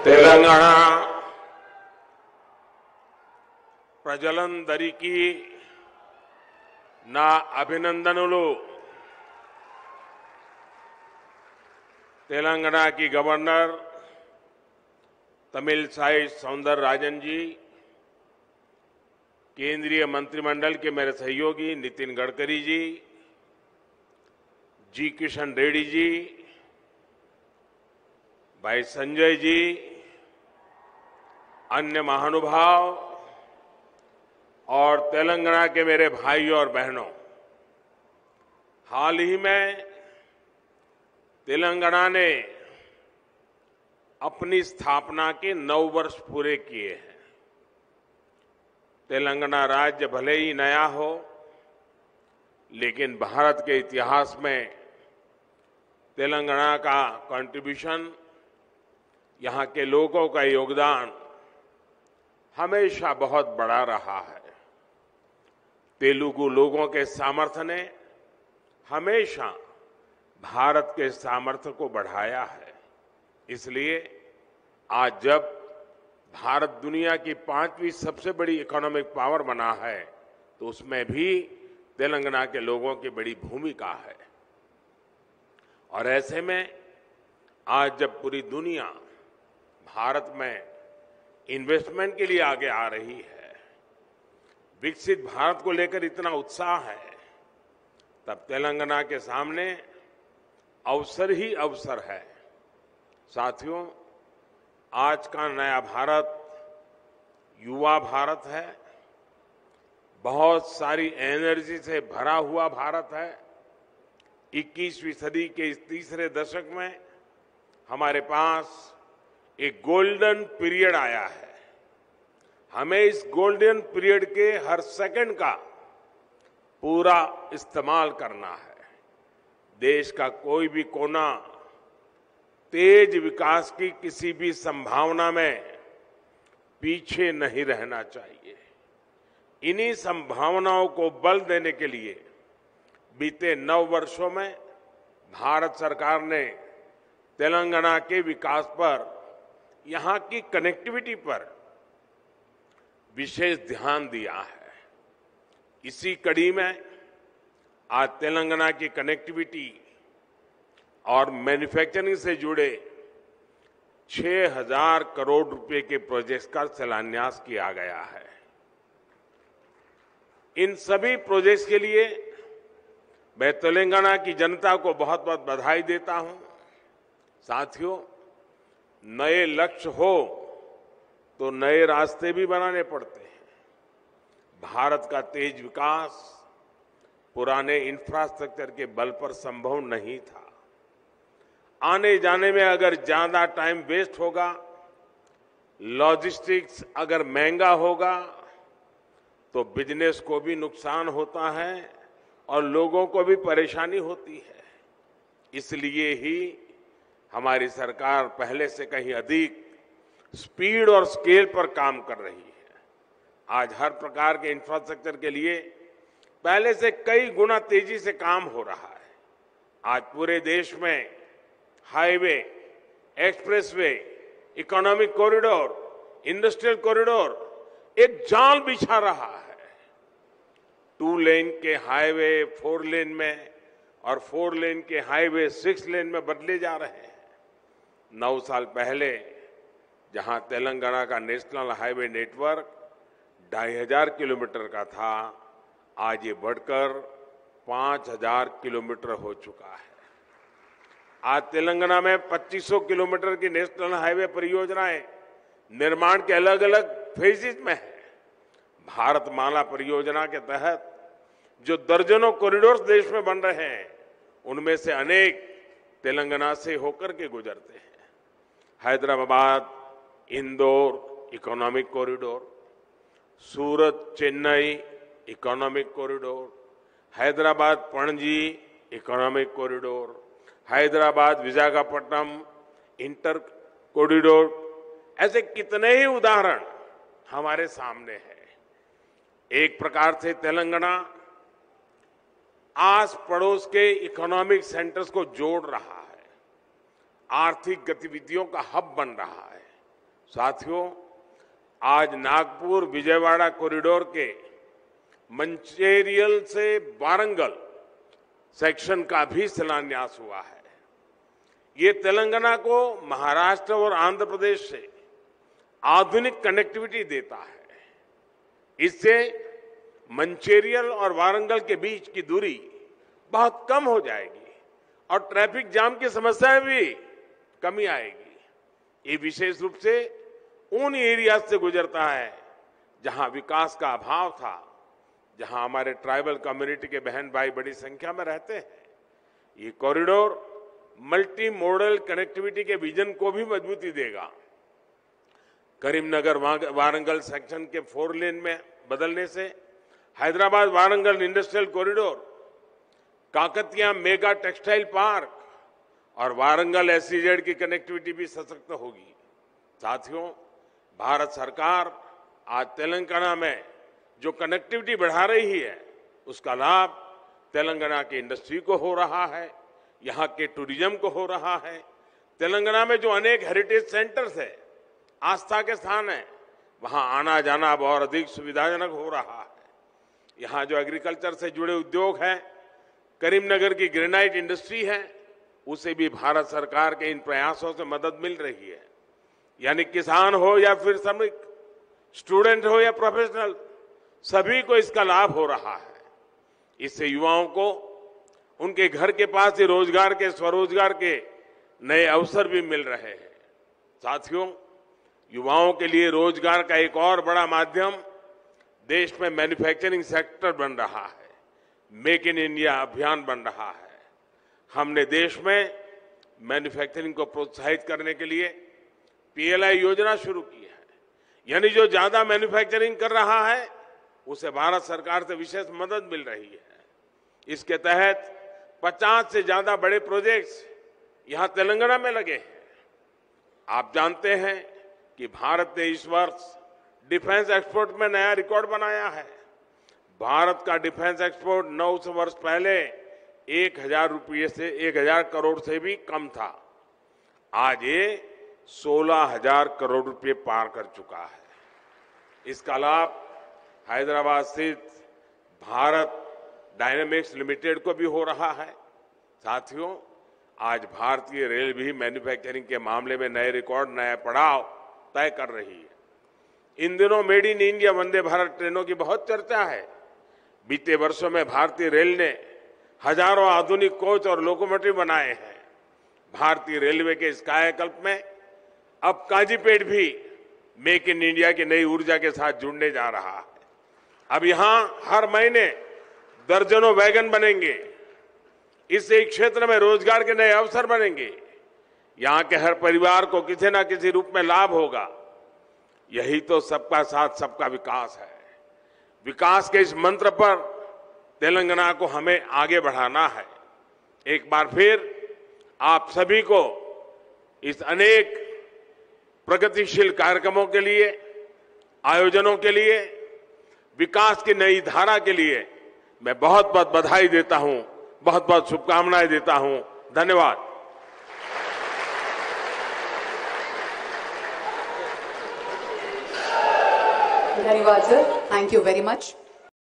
తెలంగాణ ప్రజలందరికీ నా అభినందనలు। तेलंगाना की गवर्नर तमिलसाई सौंदरराजन जी, केंद्रीय मंत्रिमंडल के मेरे सहयोगी नितिन गडकरी जी, जी किशन रेड्डी जी, भाई संजय जी, अन्य महानुभाव और तेलंगाना के मेरे भाइयों और बहनों, हाल ही में तेलंगाना ने अपनी स्थापना के 9 वर्ष पूरे किए हैं। तेलंगाना राज्य भले ही नया हो, लेकिन भारत के इतिहास में तेलंगाना का कंट्रीब्यूशन, यहां के लोगों का योगदान हमेशा बहुत बड़ा रहा है। तेलुगु लोगों के सामर्थ्य ने हमेशा भारत के सामर्थ्य को बढ़ाया है। इसलिए आज जब भारत दुनिया की 5वीं सबसे बड़ी इकोनॉमिक पावर बना है, तो उसमें भी तेलंगाना के लोगों की बड़ी भूमिका है। और ऐसे में आज जब पूरी दुनिया भारत में इन्वेस्टमेंट के लिए आगे आ रही है, विकसित भारत को लेकर इतना उत्साह है, तब तेलंगाना के सामने अवसर ही अवसर है। साथियों, आज का नया भारत युवा भारत है, बहुत सारी एनर्जी से भरा हुआ भारत है। 21वीं सदी के इस तीसरे दशक में हमारे पास एक गोल्डन पीरियड आया है। हमें इस गोल्डन पीरियड के हर सेकंड का पूरा इस्तेमाल करना है। देश का कोई भी कोना तेज विकास की किसी भी संभावना में पीछे नहीं रहना चाहिए। इन्हीं संभावनाओं को बल देने के लिए बीते 9 वर्षों में भारत सरकार ने तेलंगाना के विकास पर, यहां की कनेक्टिविटी पर विशेष ध्यान दिया है। इसी कड़ी में आज तेलंगाना की कनेक्टिविटी और मैन्युफैक्चरिंग से जुड़े 6,000 करोड़ रुपए के प्रोजेक्ट्स का शिलान्यास किया गया है। इन सभी प्रोजेक्ट्स के लिए मैं तेलंगाना की जनता को बहुत बहुत बधाई देता हूं। साथियों, नए लक्ष्य हो तो नए रास्ते भी बनाने पड़ते हैं। भारत का तेज विकास पुराने इंफ्रास्ट्रक्चर के बल पर संभव नहीं था। आने जाने में अगर ज्यादा टाइम वेस्ट होगा, लॉजिस्टिक्स अगर महंगा होगा, तो बिजनेस को भी नुकसान होता है और लोगों को भी परेशानी होती है। इसलिए ही हमारी सरकार पहले से कहीं अधिक स्पीड और स्केल पर काम कर रही है। आज हर प्रकार के इंफ्रास्ट्रक्चर के लिए पहले से कई गुना तेजी से काम हो रहा है। आज पूरे देश में highway, expressway, economic corridor, industrial corridor एक जाल बिछा रहा है। 2 लेन के हाईवे 4 लेन में और 4 लेन के हाईवे 6 लेन में बदले जा रहे हैं। 9 साल पहले जहां तेलंगाना का नेशनल हाईवे नेटवर्क 2,500 किलोमीटर का था, आज ये बढ़कर 5,000 किलोमीटर हो चुका है। आज तेलंगाना में 2500 किलोमीटर की नेशनल हाईवे परियोजनाएं निर्माण के अलग अलग फेजेज में है। भारतमाला परियोजना के तहत जो दर्जनों कॉरिडोर्स देश में बन रहे हैं, उनमें से अनेक तेलंगाना से होकर के गुजरते हैं। Hyderabad Indore economic corridor, Surat Chennai economic corridor, Hyderabad Panaji economic corridor, Hyderabad Visakhapatnam inter corridor, ऐसे कितने ही उदाहरण हमारे सामने हैं। एक प्रकार से तेलंगाना आस पड़ोस के इकोनॉमिक सेंटर्स को जोड़ रहा है, आर्थिक गतिविधियों का हब बन रहा है। साथियों, आज नागपुर विजयवाड़ा कॉरिडोर के मंचेरियल से वारंगल सेक्शन का भी शिलान्यास हुआ है। ये तेलंगाना को महाराष्ट्र और आंध्र प्रदेश से आधुनिक कनेक्टिविटी देता है। इससे मंचेरियल और वारंगल के बीच की दूरी बहुत कम हो जाएगी और ट्रैफिक जाम की समस्या भी कमी आएगी। ये विशेष रूप से उन एरिया से गुजरता है जहां विकास का अभाव था, जहां हमारे ट्राइबल कम्युनिटी के बहन भाई बड़ी संख्या में रहते हैं। ये कॉरिडोर मल्टी मॉडल कनेक्टिविटी के विजन को भी मजबूती देगा। करीमनगर वारंगल सेक्शन के 4 लेन में बदलने से Hyderabad Warangal industrial corridor, Kakatiya mega textile park और वारंगल SEZ की कनेक्टिविटी भी सशक्त होगी। साथियों, भारत सरकार आज तेलंगाना में जो कनेक्टिविटी बढ़ा रही है, उसका लाभ तेलंगाना की इंडस्ट्री को हो रहा है, यहाँ के टूरिज्म को हो रहा है। तेलंगाना में जो अनेक हेरिटेज सेंटर्स है, आस्था के स्थान है, वहां आना जाना अब और अधिक सुविधाजनक हो रहा है। यहाँ जो एग्रीकल्चर से जुड़े उद्योग हैं, करीमनगर की ग्रेनाइट इंडस्ट्री है, उसे भी भारत सरकार के इन प्रयासों से मदद मिल रही है। यानी किसान हो या फिर श्रमिक, स्टूडेंट हो या प्रोफेशनल, सभी को इसका लाभ हो रहा है। इससे युवाओं को उनके घर के पास ही रोजगार के, स्वरोजगार के नए अवसर भी मिल रहे हैं। साथियों, युवाओं के लिए रोजगार का एक और बड़ा माध्यम देश में मैन्युफैक्चरिंग सेक्टर बन रहा है। मेक इन इंडिया अभियान बन रहा है। हमने देश में मैन्युफैक्चरिंग को प्रोत्साहित करने के लिए PLI योजना शुरू की है। यानी जो ज्यादा मैन्युफैक्चरिंग कर रहा है, उसे भारत सरकार से विशेष मदद मिल रही है। इसके तहत 50 से ज्यादा बड़े प्रोजेक्ट्स यहां तेलंगाना में लगे हैं। आप जानते हैं कि भारत ने इस वर्ष डिफेंस एक्सपोर्ट में नया रिकॉर्ड बनाया है। भारत का डिफेंस एक्सपोर्ट 9 वर्ष पहले 1000 करोड़ से भी कम था। आज ये 16,000 करोड़ रुपए पार कर चुका है। इसका लाभ हैदराबाद स्थित भारत डायनेमिक्स लिमिटेड को भी हो रहा है। साथियों, आज भारतीय रेल भी मैन्युफैक्चरिंग के मामले में नए रिकॉर्ड, नया पड़ाव तय कर रही है। इन दिनों made in India Vande Bharat ट्रेनों की बहुत चर्चा है। बीते वर्षों में भारतीय रेल ने हजारों आधुनिक कोच और लोकोमोटिव बनाए हैं। भारतीय रेलवे के इस कायाकल्प में अब काजीपेट भी मेक इन इंडिया की नई ऊर्जा के साथ जुड़ने जा रहा है। अब यहां हर महीने दर्जनों वैगन बनेंगे। इससे इस क्षेत्र में रोजगार के नए अवसर बनेंगे। यहां के हर परिवार को किसी न किसी रूप में लाभ होगा। यही तो सबका साथ सबका विकास है। विकास के इस मंत्र पर तेलंगाना को हमें आगे बढ़ाना है। एक बार फिर आप सभी को इस अनेक प्रगतिशील कार्यक्रमों के लिए, आयोजनों के लिए, विकास की नई धारा के लिए मैं बहुत बहुत बधाई देता हूं, बहुत बहुत शुभकामनाएं देता हूं। धन्यवाद। धन्यवाद sir, thank you very much.